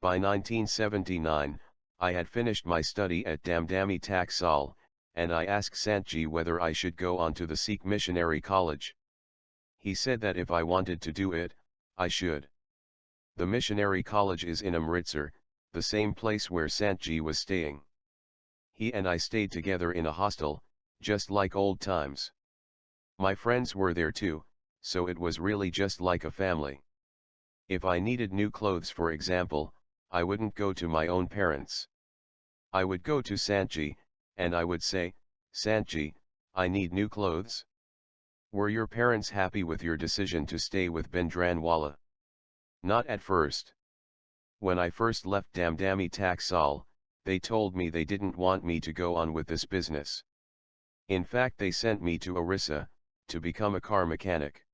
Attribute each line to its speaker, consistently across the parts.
Speaker 1: By 1979, I had finished my study at Damdami Taxal, and I asked Santji whether I should go on to the Sikh Missionary College. He said that if I wanted to do it, I should. The missionary college is in Amritsar, the same place where Santji was staying. He and I stayed together in a hostel, just like old times. My friends were there too, so it was really just like a family. If I needed new clothes, for example, I wouldn't go to my own parents. I would go to Santji, and I would say, "Santji, I need new clothes." Were your parents happy with your decision to stay with Bindranwala? Not at first. When I first left Damdami Taxal, they told me they didn't want me to go on with this business. In fact, they sent me to Orissa, to become a car mechanic.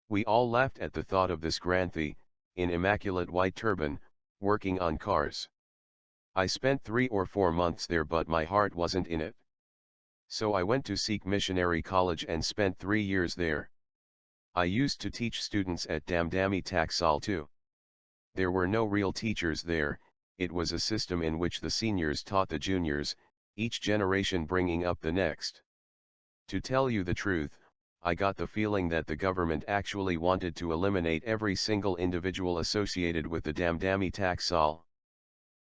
Speaker 1: We all laughed at the thought of this Granthi, in immaculate white turban, working on cars. I spent 3 or 4 months there, but my heart wasn't in it. So I went to Sikh Missionary College and spent 3 years there. I used to teach students at Damdami Taxal too. There were no real teachers there, it was a system in which the seniors taught the juniors, each generation bringing up the next. To tell you the truth, I got the feeling that the government actually wanted to eliminate every single individual associated with the Damdami Taxal.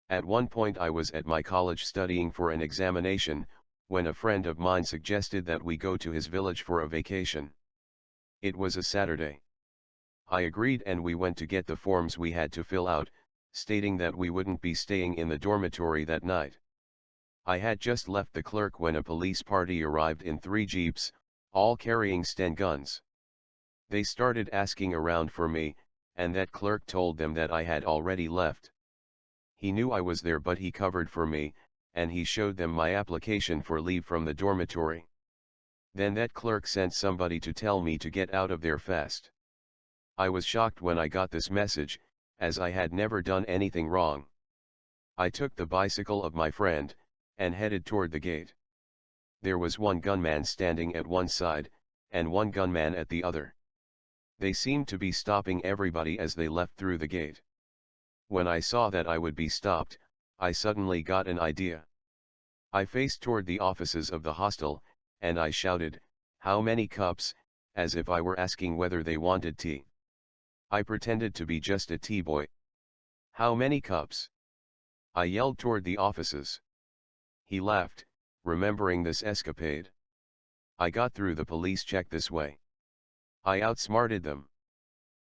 Speaker 1: At one point I was at my college studying for an examination, when a friend of mine suggested that we go to his village for a vacation. It was a Saturday. I agreed and we went to get the forms we had to fill out, stating that we wouldn't be staying in the dormitory that night. I had just left the clerk when a police party arrived in 3 jeeps, all carrying Sten guns. They started asking around for me, and that clerk told them that I had already left. He knew I was there, but he covered for me, and he showed them my application for leave from the dormitory. Then that clerk sent somebody to tell me to get out of there fast. I was shocked when I got this message, as I had never done anything wrong. I took the bicycle of my friend, and headed toward the gate. There was one gunman standing at one side, and one gunman at the other. They seemed to be stopping everybody as they left through the gate. When I saw that I would be stopped, I suddenly got an idea. I faced toward the offices of the hostel, and I shouted, "How many cups?" as if I were asking whether they wanted tea. I pretended to be just a tea boy. "How many cups?" I yelled toward the offices. He laughed, remembering this escapade. I got through the police check this way. I outsmarted them.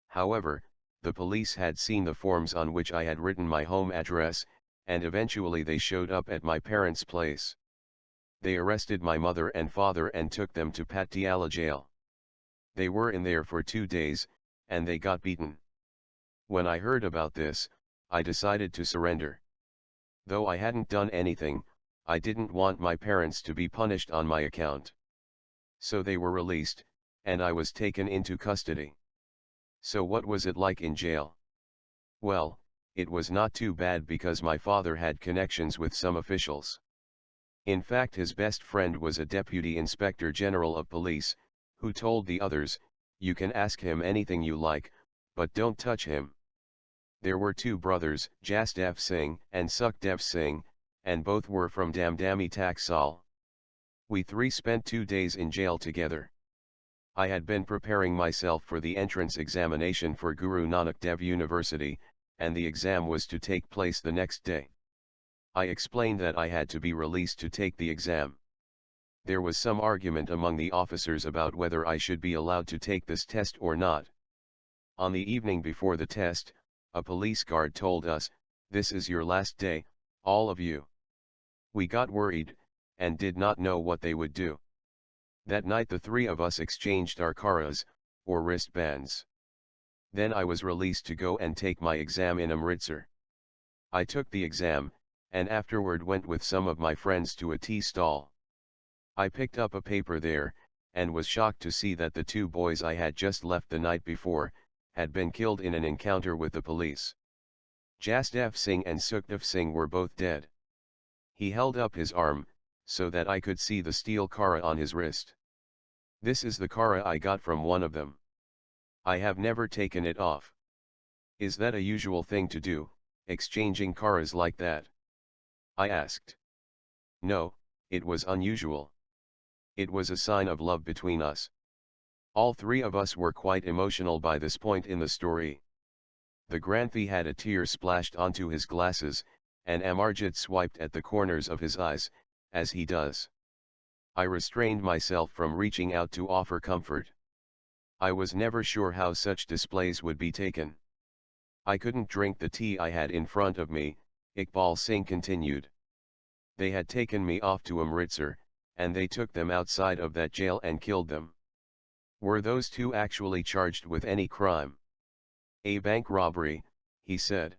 Speaker 1: However, the police had seen the forms on which I had written my home address, and eventually they showed up at my parents' place. They arrested my mother and father and took them to Patiala jail. They were in there for 2 days, and they got beaten. When I heard about this, I decided to surrender. Though I hadn't done anything, I didn't want my parents to be punished on my account. So they were released, and I was taken into custody. So what was it like in jail? Well, it was not too bad because my father had connections with some officials. In fact, his best friend was a deputy inspector general of police, who told the others, "You can ask him anything you like, but don't touch him." There were 2 brothers, Jasdev Singh and Sukhdev Singh, and both were from Damdami Taxal. We 3 spent 2 days in jail together. I had been preparing myself for the entrance examination for Guru Nanak Dev University, and the exam was to take place the next day. I explained that I had to be released to take the exam. There was some argument among the officers about whether I should be allowed to take this test or not. On the evening before the test, a police guard told us, "This is your last day, all of you." We got worried, and did not know what they would do. That night the 3 of us exchanged our karas, or wristbands. Then I was released to go and take my exam in Amritsar. I took the exam, and afterward went with some of my friends to a tea stall. I picked up a paper there, and was shocked to see that the 2 boys I had just left the night before, had been killed in an encounter with the police. Jasdev Singh and Sukhdev Singh were both dead. He held up his arm, so that I could see the steel kara on his wrist. This is the kara I got from one of them. I have never taken it off. Is that a usual thing to do, exchanging karas like that?" I asked. "No, it was unusual. It was a sign of love between us." All three of us were quite emotional by this point in the story. The Granthi had a tear splashed onto his glasses, and Amarjit swiped at the corners of his eyes, as he does. I restrained myself from reaching out to offer comfort. I was never sure how such displays would be taken. "I couldn't drink the tea I had in front of me," Iqbal Singh continued. "They had taken me off to Amritsar, and they took them outside of that jail and killed them." "Were those two actually charged with any crime?" "A bank robbery," he said.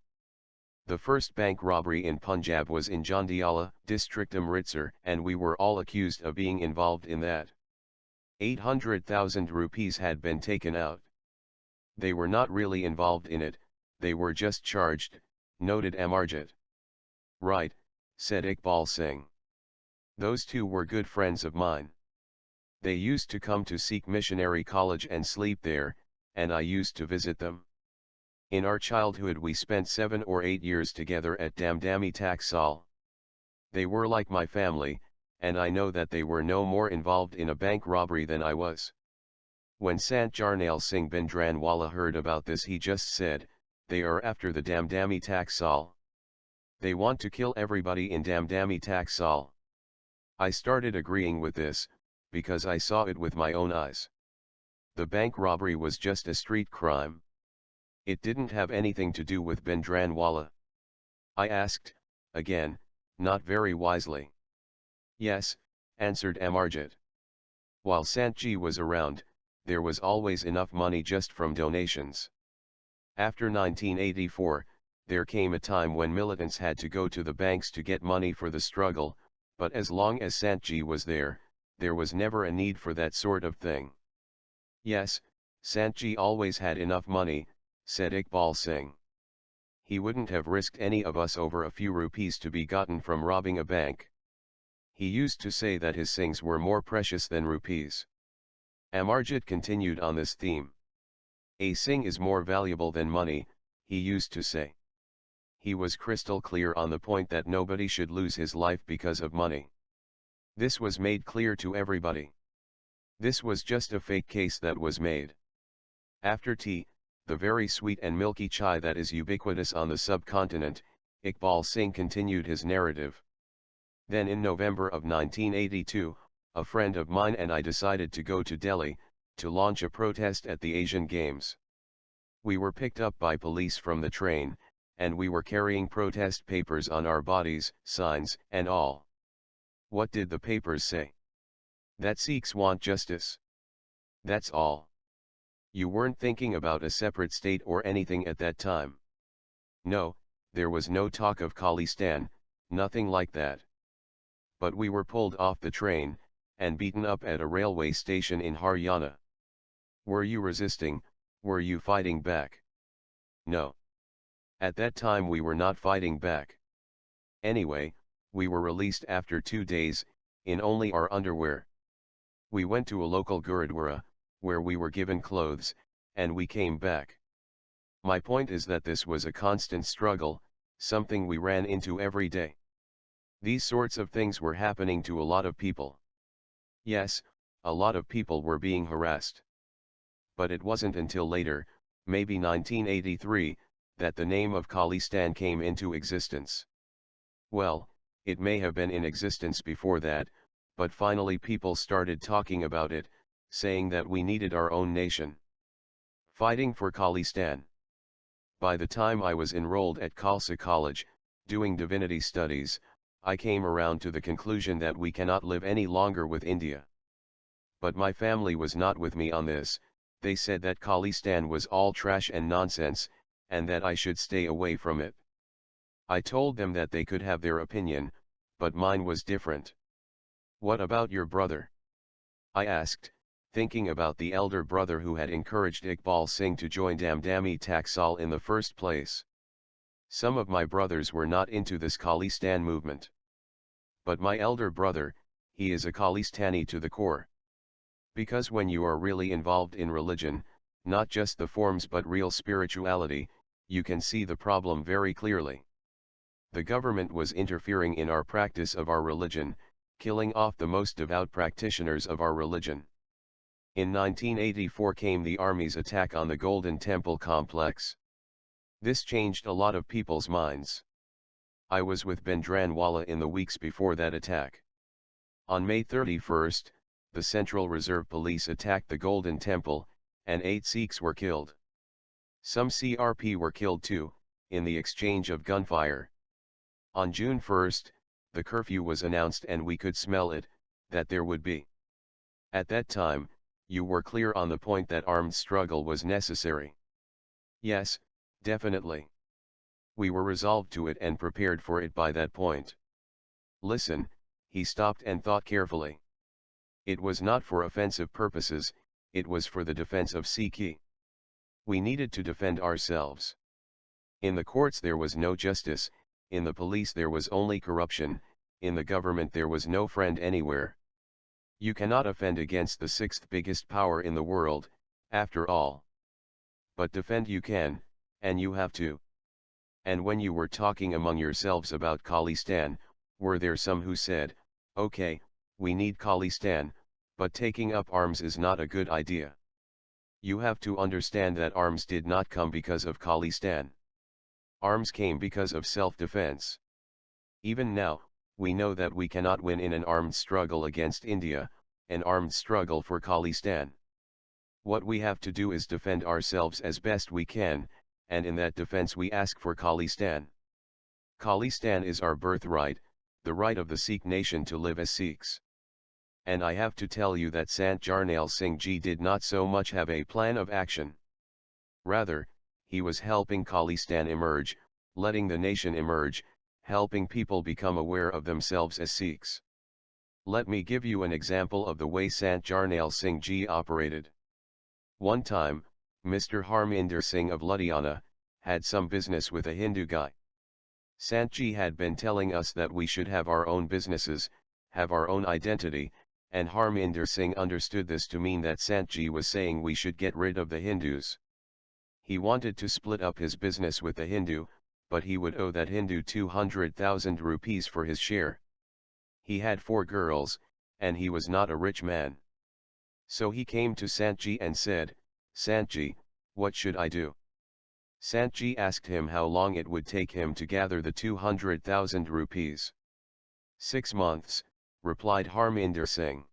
Speaker 1: "The first bank robbery in Punjab was in Jandiala district Amritsar, and we were all accused of being involved in that. 800,000 rupees had been taken out. They were not really involved in it, they were just charged," noted Amarjit. "Right," said Iqbal Singh. "Those two were good friends of mine. They used to come to Sikh Missionary College and sleep there, and I used to visit them. In our childhood we spent 7 or 8 years together at Damdami Taxal. They were like my family, and I know that they were no more involved in a bank robbery than I was." When Sant Jarnail Singh Bindranwala heard about this, he just said, "They are after the Damdami Taxal. They want to kill everybody in Damdami Taxal." I started agreeing with this, because I saw it with my own eyes. The bank robbery was just a street crime. It didn't have anything to do with Bindranwala. I asked, again, not very wisely. "Yes," answered Amarjit. "While Santji was around, there was always enough money just from donations. After 1984, there came a time when militants had to go to the banks to get money for the struggle, but as long as Santji was there was never a need for that sort of thing." "Yes, Santji always had enough money," said Iqbal Singh. "He wouldn't have risked any of us over a few rupees to be gotten from robbing a bank. He used to say that his Singhs were more precious than rupees." Amarjit continued on this theme. "A Singh is more valuable than money," he used to say. He was crystal clear on the point that nobody should lose his life because of money. This was made clear to everybody. This was just a fake case that was made. After tea, the very sweet and milky chai that is ubiquitous on the subcontinent, Iqbal Singh continued his narrative. "Then in November of 1982, a friend of mine and I decided to go to Delhi, to launch a protest at the Asian Games. We were picked up by police from the train, and we were carrying protest papers on our bodies, signs, and all. What did the papers say? That Sikhs want justice. That's all. You weren't thinking about a separate state or anything at that time. No, there was no talk of Khalistan, nothing like that. But we were pulled off the train, and beaten up at a railway station in Haryana. Were you resisting, were you fighting back? No. At that time we were not fighting back. Anyway, we were released after 2 days, in only our underwear. We went to a local Gurudwara, where we were given clothes, and we came back. My point is that this was a constant struggle, something we ran into every day. These sorts of things were happening to a lot of people. Yes, a lot of people were being harassed. But it wasn't until later, maybe 1983, that the name of Khalistan came into existence. Well, it may have been in existence before that, but finally people started talking about it, saying that we needed our own nation. Fighting for Khalistan. By the time I was enrolled at Khalsa College, doing divinity studies, I came around to the conclusion that we cannot live any longer with India. But my family was not with me on this. They said that Khalistan was all trash and nonsense, and that I should stay away from it. I told them that they could have their opinion, but mine was different. What about your brother? I asked, thinking about the elder brother who had encouraged Iqbal Singh to join Damdami Taxal in the first place. Some of my brothers were not into this Khalistan movement. But my elder brother, he is a Khalistani to the core. Because when you are really involved in religion, not just the forms but real spirituality, you can see the problem very clearly. The government was interfering in our practice of our religion, killing off the most devout practitioners of our religion. In 1984 came the army's attack on the Golden Temple complex. This changed a lot of people's minds. I was with Bhindranwala in the weeks before that attack. On May 31st, the Central Reserve Police attacked the Golden Temple, and 8 Sikhs were killed. Some CRP were killed too, in the exchange of gunfire. On June 1st, the curfew was announced and we could smell it, that there would be. At that time, you were clear on the point that armed struggle was necessary. Yes, definitely. We were resolved to it and prepared for it by that point. Listen, he stopped and thought carefully. It was not for offensive purposes, it was for the defense of Sikh. We needed to defend ourselves. In the courts there was no justice, in the police there was only corruption, in the government there was no friend anywhere. You cannot offend against the 6th biggest power in the world, after all. But defend you can, and you have to. And when you were talking among yourselves about Khalistan, were there some who said, okay, we need Khalistan, but taking up arms is not a good idea? You have to understand that arms did not come because of Khalistan. Arms came because of self-defense. Even now, we know that we cannot win in an armed struggle against India, an armed struggle for Khalistan. What we have to do is defend ourselves as best we can, and in that defense we ask for Khalistan. Khalistan is our birthright, the right of the Sikh nation to live as Sikhs. And I have to tell you that Sant Jarnail Singh Ji did not so much have a plan of action. Rather, he was helping Khalistan emerge, letting the nation emerge, helping people become aware of themselves as Sikhs. Let me give you an example of the way Sant Jarnail Singh Ji operated. One time, Mr. Harminder Singh of Ludhiana had some business with a Hindu guy. Sant Ji had been telling us that we should have our own businesses, have our own identity, and Harminder Singh understood this to mean that Sant Ji was saying we should get rid of the Hindus. He wanted to split up his business with the Hindu, but he would owe that Hindu 200,000 rupees for his share. He had 4 girls, and he was not a rich man. So he came to Sant Ji and said, Sant Ji, what should I do? Sant Ji asked him how long it would take him to gather the 200,000 rupees. 6 months, replied Harminder Singh.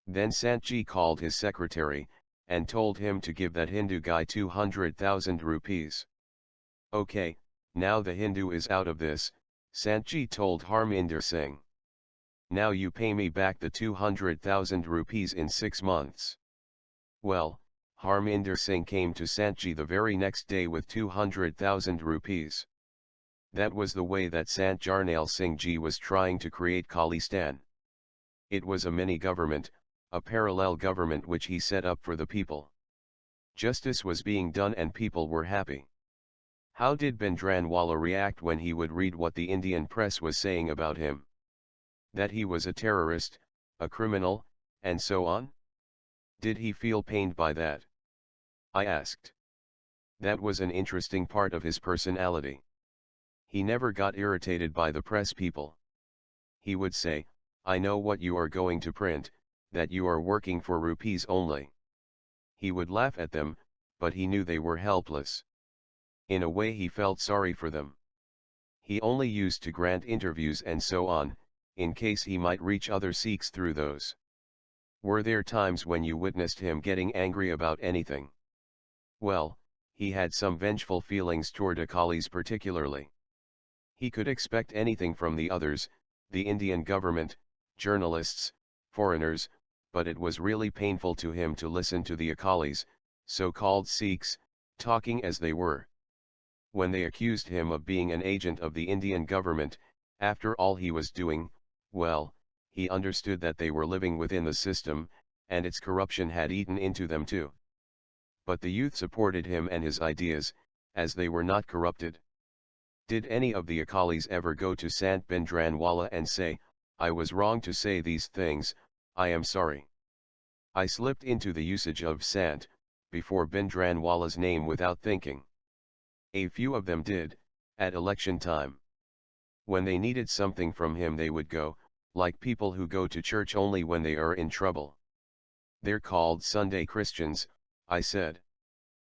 Speaker 1: Then Sant Ji called his secretary, and told him to give that Hindu guy 200,000 rupees. Okay, now the Hindu is out of this, Sant Ji told Harminder Singh. Now you pay me back the 200,000 rupees in 6 months. Well, Harminder Singh came to Sant Ji the very next day with 200,000 rupees. That was the way that Sant Jarnail Singh Ji was trying to create Khalistan. It was a mini-government, a parallel government which he set up for the people. Justice was being done and people were happy. How did Bhindranwala react when he would read what the Indian press was saying about him? That he was a terrorist, a criminal, and so on? Did he feel pained by that? I asked. That was an interesting part of his personality. He never got irritated by the press people. He would say, I know what you are going to print, that you are working for rupees only. He would laugh at them, but he knew they were helpless. In a way he felt sorry for them. He only used to grant interviews and so on, in case he might reach other Sikhs through those. Were there times when you witnessed him getting angry about anything? Well, he had some vengeful feelings toward Akalis particularly. He could expect anything from the others, the Indian government, journalists, foreigners, but it was really painful to him to listen to the Akalis, so-called Sikhs, talking as they were. When they accused him of being an agent of the Indian government, after all he was doing, well, he understood that they were living within the system, and its corruption had eaten into them too. But the youth supported him and his ideas, as they were not corrupted. Did any of the Akalis ever go to Sant Bhindranwala and say, I was wrong to say these things, I am sorry. I slipped into the usage of Sant, before Bhindranwala's name without thinking. A few of them did, at election time. When they needed something from him they would go, like people who go to church only when they are in trouble. They're called Sunday Christians, I said.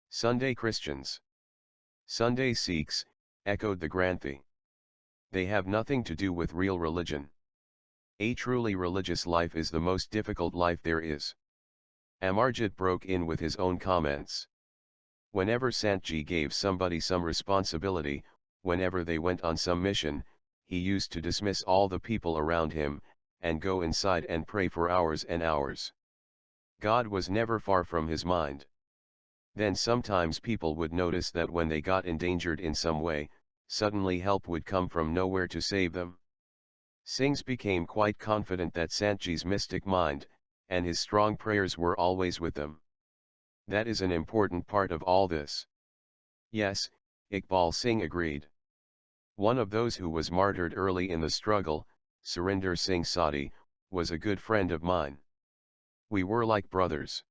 Speaker 1: Sunday Christians. Sunday Sikhs, echoed the Granthi. They have nothing to do with real religion. A truly religious life is the most difficult life there is. Amarjit broke in with his own comments. Whenever Santji gave somebody some responsibility, whenever they went on some mission, he used to dismiss all the people around him, and go inside and pray for hours and hours. God was never far from his mind. Then sometimes people would notice that when they got endangered in some way, suddenly help would come from nowhere to save them. Singhs became quite confident that Santji's mystic mind, and his strong prayers were always with them. That is an important part of all this. Yes, Iqbal Singh agreed. One of those who was martyred early in the struggle, Surinder Singh Sodhi, was a good friend of mine. We were like brothers.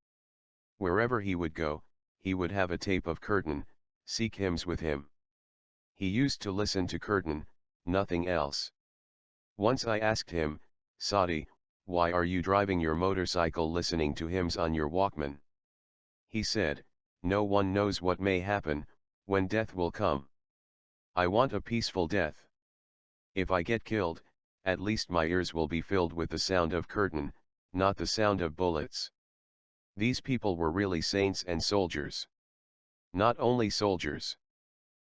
Speaker 1: Wherever he would go, he would have a tape of Kirtan, Sikh hymns with him. He used to listen to Kirtan, nothing else. Once I asked him, Sodhi, why are you driving your motorcycle listening to hymns on your Walkman? He said, no one knows what may happen, when death will come. I want a peaceful death. If I get killed, at least my ears will be filled with the sound of Kirtan, not the sound of bullets. These people were really saints and soldiers. Not only soldiers.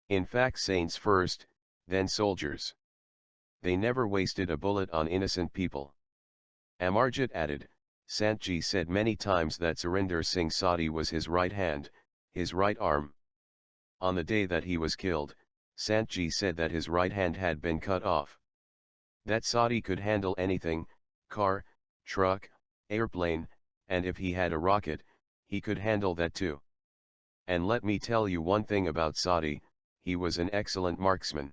Speaker 1: In fact, saints first, then soldiers. They never wasted a bullet on innocent people. Amarjit added, Santji said many times that Surinder Singh Sodhi was his right hand, his right arm. On the day that he was killed, Santji said that his right hand had been cut off. That Sodhi could handle anything, car, truck, airplane, and if he had a rocket, he could handle that too. And let me tell you one thing about Sodhi, he was an excellent marksman.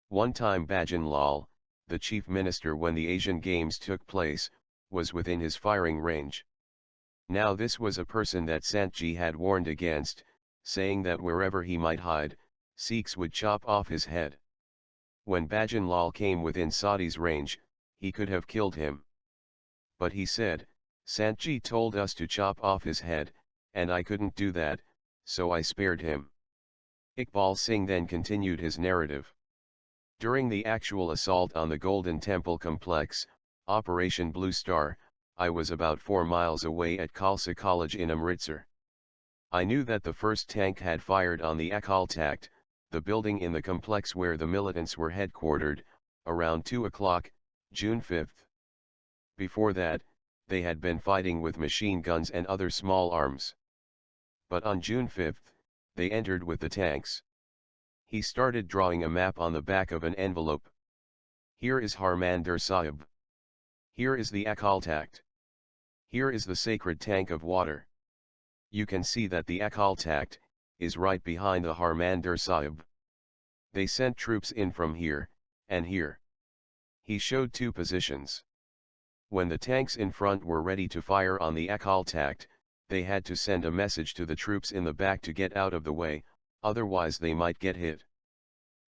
Speaker 1: One time Bhajan Lal, the chief minister when the Asian Games took place, was within his firing range. Now this was a person that Santji had warned against, saying that wherever he might hide, Sikhs would chop off his head. When Bhajan Lal came within Sodhi's range, he could have killed him. But he said, Santji told us to chop off his head, and I couldn't do that, so I spared him. Iqbal Singh then continued his narrative. During the actual assault on the Golden Temple complex, Operation Blue Star, I was about 4 miles away at Khalsa College in Amritsar. I knew that the first tank had fired on the Akal Takht, the building in the complex where the militants were headquartered, around 2 o'clock, June 5. Before that, they had been fighting with machine guns and other small arms. But on June 5, they entered with the tanks. He started drawing a map on the back of an envelope. Here is Harmandir Sahib. Here is the Akal Takht. Here is the sacred tank of water. You can see that the Akal Takht is right behind the Harmandir Sahib. They sent troops in from here, and here. He showed 2 positions. When the tanks in front were ready to fire on the Akal Takht, they had to send a message to the troops in the back to get out of the way, otherwise they might get hit.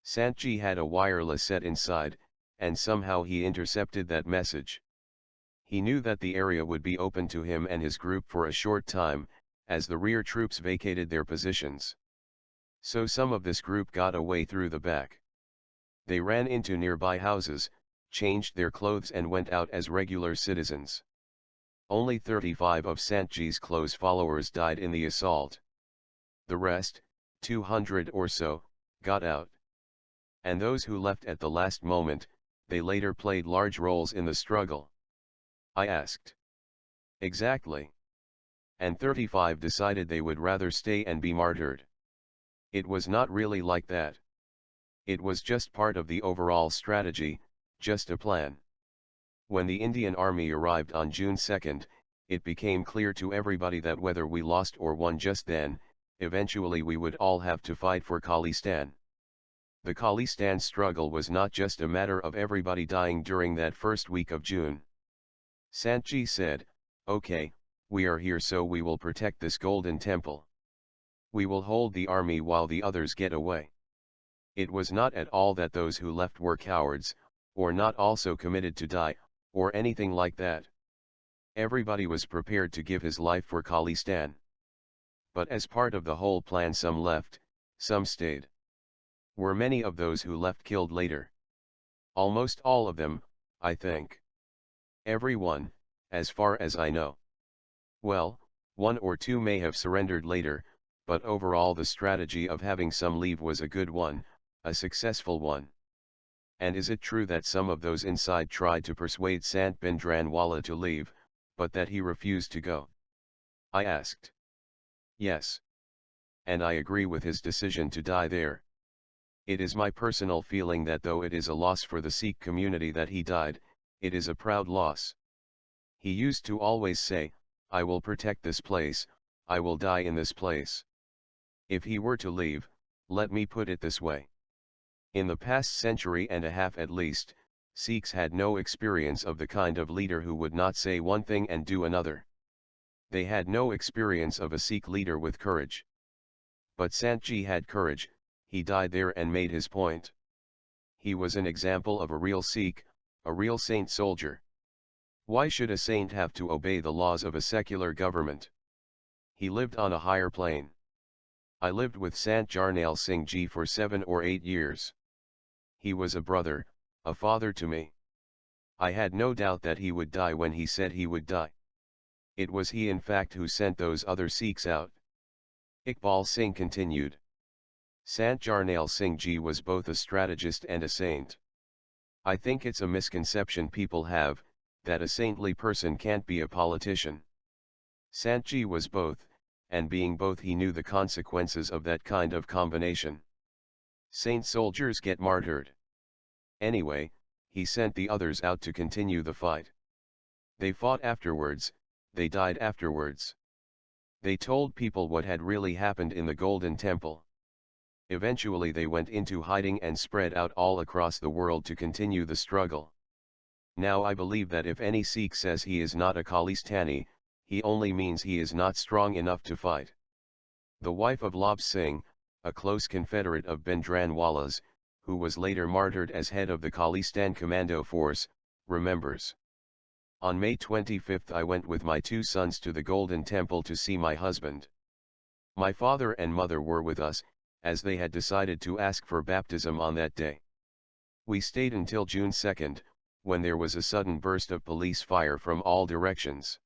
Speaker 1: Santji had a wireless set inside, and somehow he intercepted that message. He knew that the area would be open to him and his group for a short time, as the rear troops vacated their positions. So some of this group got away through the back. They ran into nearby houses, changed their clothes and went out as regular citizens. Only 35 of Santji's close followers died in the assault. The rest, 200 or so, got out. And those who left at the last moment, they later played large roles in the struggle. I asked. Exactly. And 35 decided they would rather stay and be martyred. It was not really like that. It was just part of the overall strategy, just a plan. When the Indian Army arrived on June 2, it became clear to everybody that whether we lost or won just then, eventually we would all have to fight for Khalistan. The Khalistan struggle was not just a matter of everybody dying during that first week of June. Santji said, okay, we are here so we will protect this golden temple. We will hold the army while the others get away. It was not at all that those who left were cowards, or not also committed to die, or anything like that. Everybody was prepared to give his life for Khalistan. But as part of the whole plan, some left, some stayed. Were many of those who left killed later? Almost all of them, I think. Everyone, as far as I know. Well, one or two may have surrendered later, but overall the strategy of having some leave was a good one, a successful one. And is it true that some of those inside tried to persuade Sant Bindranwala to leave, but that he refused to go? I asked. Yes. And I agree with his decision to die there. It is my personal feeling that though it is a loss for the Sikh community that he died, it is a proud loss. He used to always say, I will protect this place, I will die in this place. If he were to leave, let me put it this way. In the past century and a half at least, Sikhs had no experience of the kind of leader who would not say one thing and do another. They had no experience of a Sikh leader with courage. But Santji had courage, he died there and made his point. He was an example of a real Sikh, a real saint soldier. Why should a saint have to obey the laws of a secular government? He lived on a higher plane. I lived with Sant Jarnail Singh Ji for 7 or 8 years. He was a brother, a father to me. I had no doubt that he would die when he said he would die. It was he in fact who sent those other Sikhs out. Iqbal Singh continued. Sant Jarnail Singh Ji was both a strategist and a saint. I think it's a misconception people have, that a saintly person can't be a politician. Sant Ji was both, and being both he knew the consequences of that kind of combination. Saint soldiers get martyred. Anyway, he sent the others out to continue the fight. They fought afterwards, they died afterwards. They told people what had really happened in the Golden Temple. Eventually they went into hiding and spread out all across the world to continue the struggle. Now I believe that if any Sikh says he is not a Khalistani, he only means he is not strong enough to fight. The wife of Lab Singh, a close confederate of Bindranwala's, who was later martyred as head of the Khalistan Commando Force, remembers. On May 25 I went with my 2 sons to the Golden Temple to see my husband. My father and mother were with us, as they had decided to ask for baptism on that day. We stayed until June 2, when there was a sudden burst of police fire from all directions.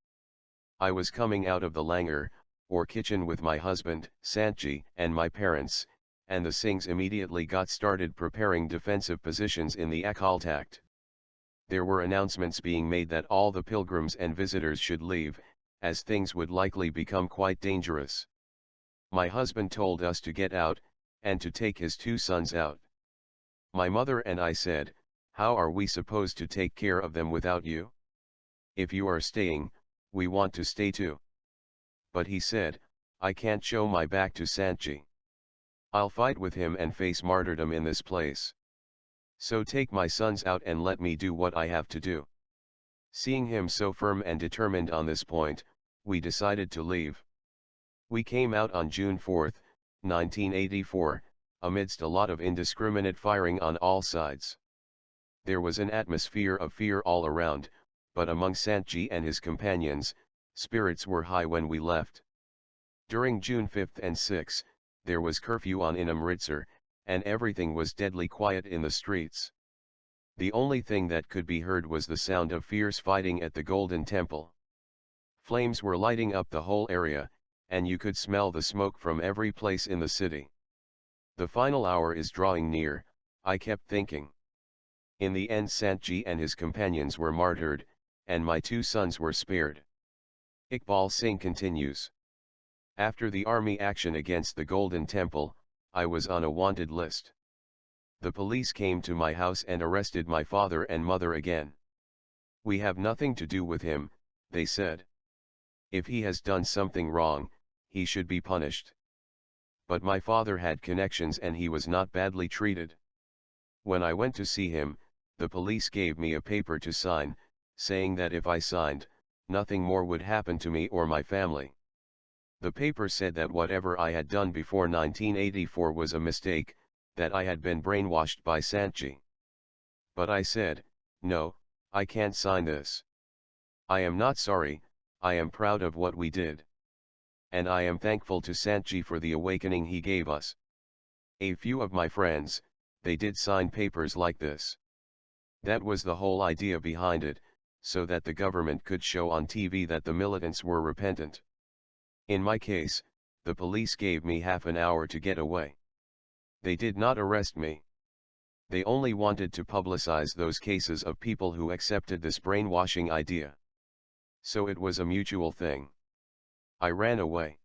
Speaker 1: I was coming out of the langar, or kitchen with my husband, Santji, and my parents, and the Singhs immediately got started preparing defensive positions in the Akaltakt. There were announcements being made that all the pilgrims and visitors should leave, as things would likely become quite dangerous. My husband told us to get out, and to take his 2 sons out. My mother and I said, how are we supposed to take care of them without you? If you are staying, we want to stay too. But he said, I can't show my back to Santji. I'll fight with him and face martyrdom in this place. So take my sons out and let me do what I have to do. Seeing him so firm and determined on this point, we decided to leave. We came out on June 4, 1984, amidst a lot of indiscriminate firing on all sides. There was an atmosphere of fear all around, but among Santji and his companions, spirits were high when we left. During June 5 and 6, there was curfew on in Amritsar, and everything was deadly quiet in the streets. The only thing that could be heard was the sound of fierce fighting at the Golden Temple. Flames were lighting up the whole area, and you could smell the smoke from every place in the city. The final hour is drawing near, I kept thinking. In the end Santji and his companions were martyred, and my 2 sons were spared. Iqbal Singh continues. After the army action against the Golden Temple, I was on a wanted list. The police came to my house and arrested my father and mother again. We have nothing to do with him, they said. If he has done something wrong, he should be punished. But my father had connections and he was not badly treated. When I went to see him, the police gave me a paper to sign, saying that if I signed, nothing more would happen to me or my family. The paper said that whatever I had done before 1984 was a mistake, that I had been brainwashed by Santji. But I said, no, I can't sign this. I am not sorry, I am proud of what we did. And I am thankful to Santji for the awakening he gave us. A few of my friends, they did sign papers like this. That was the whole idea behind it, so that the government could show on TV that the militants were repentant. In my case, the police gave me half an hour to get away. They did not arrest me. They only wanted to publicize those cases of people who accepted this brainwashing idea. So it was a mutual thing. I ran away.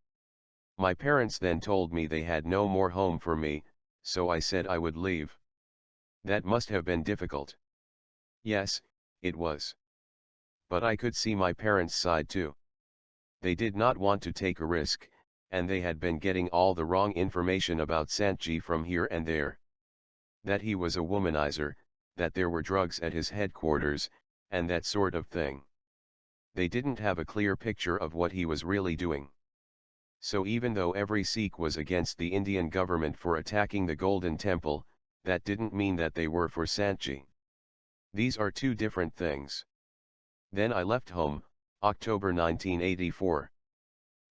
Speaker 1: My parents then told me they had no more home for me, so I said I would leave. That must have been difficult. Yes, it was. But I could see my parents' side too. They did not want to take a risk, and they had been getting all the wrong information about Santji from here and there. That he was a womanizer, that there were drugs at his headquarters, and that sort of thing. They didn't have a clear picture of what he was really doing. So even though every Sikh was against the Indian government for attacking the Golden Temple, that didn't mean that they were for Santji. These are two different things. Then I left home, October 1984.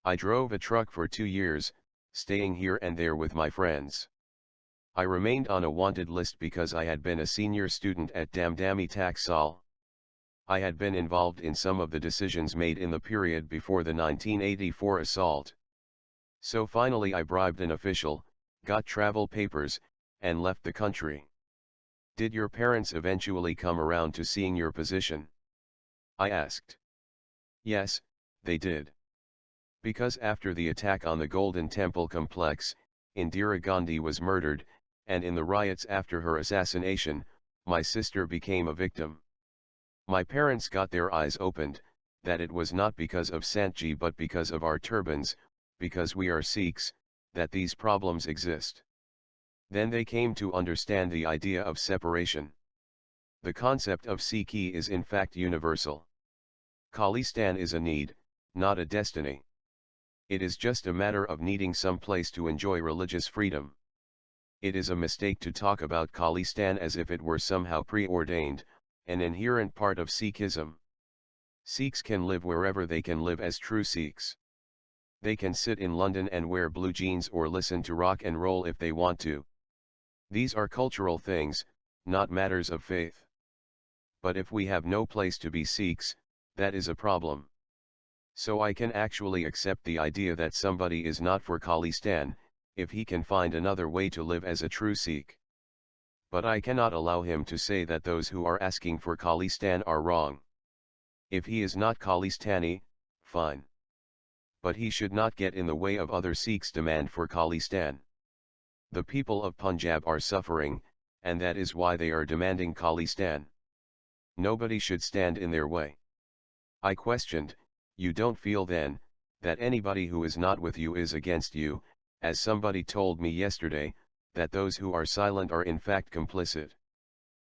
Speaker 1: I drove a truck for 2 years, staying here and there with my friends. I remained on a wanted list because I had been a senior student at Damdami Taxal. I had been involved in some of the decisions made in the period before the 1984 assault. So finally I bribed an official, got travel papers, and left the country. Did your parents eventually come around to seeing your position? I asked. Yes, they did. Because after the attack on the Golden Temple complex, Indira Gandhi was murdered, and in the riots after her assassination, my sister became a victim. My parents got their eyes opened, that it was not because of Santji but because of our turbans, because we are Sikhs, that these problems exist. Then they came to understand the idea of separation. The concept of Sikhi is in fact universal. Khalistan is a need, not a destiny. It is just a matter of needing some place to enjoy religious freedom. It is a mistake to talk about Khalistan as if it were somehow preordained, an inherent part of Sikhism. Sikhs can live wherever they can live as true Sikhs. They can sit in London and wear blue jeans or listen to rock and roll if they want to. These are cultural things, not matters of faith. But if we have no place to be Sikhs, that is a problem. So I can actually accept the idea that somebody is not for Khalistan, if he can find another way to live as a true Sikh. But I cannot allow him to say that those who are asking for Khalistan are wrong. If he is not Khalistani, fine. But he should not get in the way of other Sikhs' demand for Khalistan. The people of Punjab are suffering, and that is why they are demanding Khalistan. Nobody should stand in their way. I questioned, you don't feel then, that anybody who is not with you is against you, as somebody told me yesterday, that those who are silent are in fact complicit.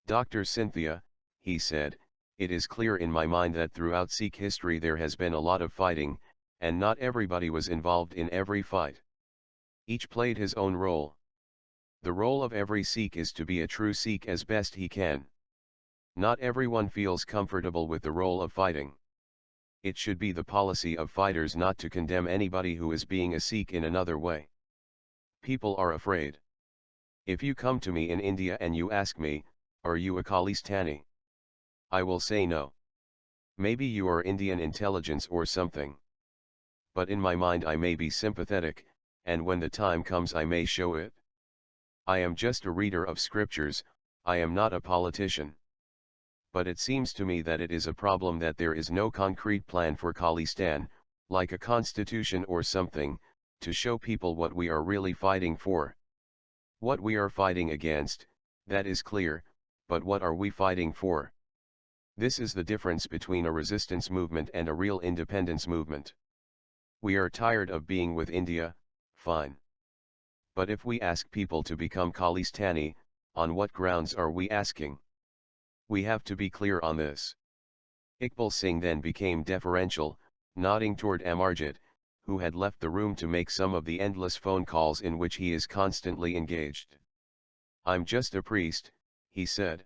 Speaker 1: Dr. Cynthia, he said, it is clear in my mind that throughout Sikh history there has been a lot of fighting, and not everybody was involved in every fight. Each played his own role. The role of every Sikh is to be a true Sikh as best he can. Not everyone feels comfortable with the role of fighting. It should be the policy of fighters not to condemn anybody who is being a Sikh in another way. People are afraid. If you come to me in India and you ask me, are you a Khalistani? I will say no. Maybe you are Indian intelligence or something. But in my mind I may be sympathetic, and when the time comes I may show it. I am just a reader of scriptures, I am not a politician. But it seems to me that it is a problem that there is no concrete plan for Khalistan, like a constitution or something, to show people what we are really fighting for. What we are fighting against, that is clear, but what are we fighting for? This is the difference between a resistance movement and a real independence movement. We are tired of being with India, fine. But if we ask people to become Khalistani, on what grounds are we asking? We have to be clear on this. Iqbal Singh then became deferential, nodding toward Amarjit, who had left the room to make some of the endless phone calls in which he is constantly engaged. "I'm just a priest," he said.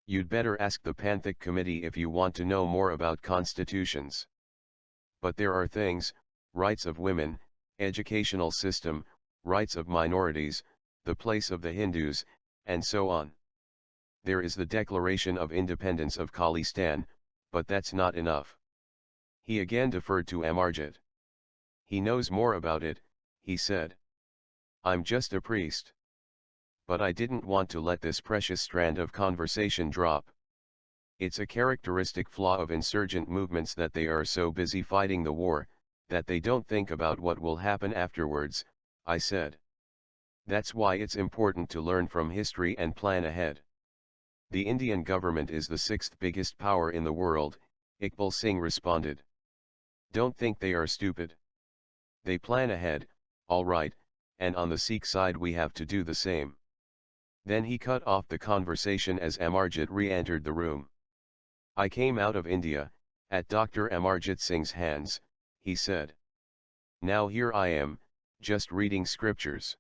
Speaker 1: "You'd better ask the Panthic Committee if you want to know more about constitutions. But there are things, rights of women, educational system, rights of minorities, the place of the Hindus, and so on. There is the Declaration of Independence of Khalistan, but that's not enough." He again deferred to Amarjit. "He knows more about it," he said. "I'm just a priest." But I didn't want to let this precious strand of conversation drop. "It's a characteristic flaw of insurgent movements that they are so busy fighting the war, that they don't think about what will happen afterwards," I said. "That's why it's important to learn from history and plan ahead. The Indian government is the sixth biggest power in the world," Iqbal Singh responded. "Don't think they are stupid. They plan ahead, all right, and on the Sikh side we have to do the same." Then he cut off the conversation as Amarjit re-entered the room. "I came out of India, at Dr. Amarjit Singh's hands," he said. "Now here I am, just reading scriptures.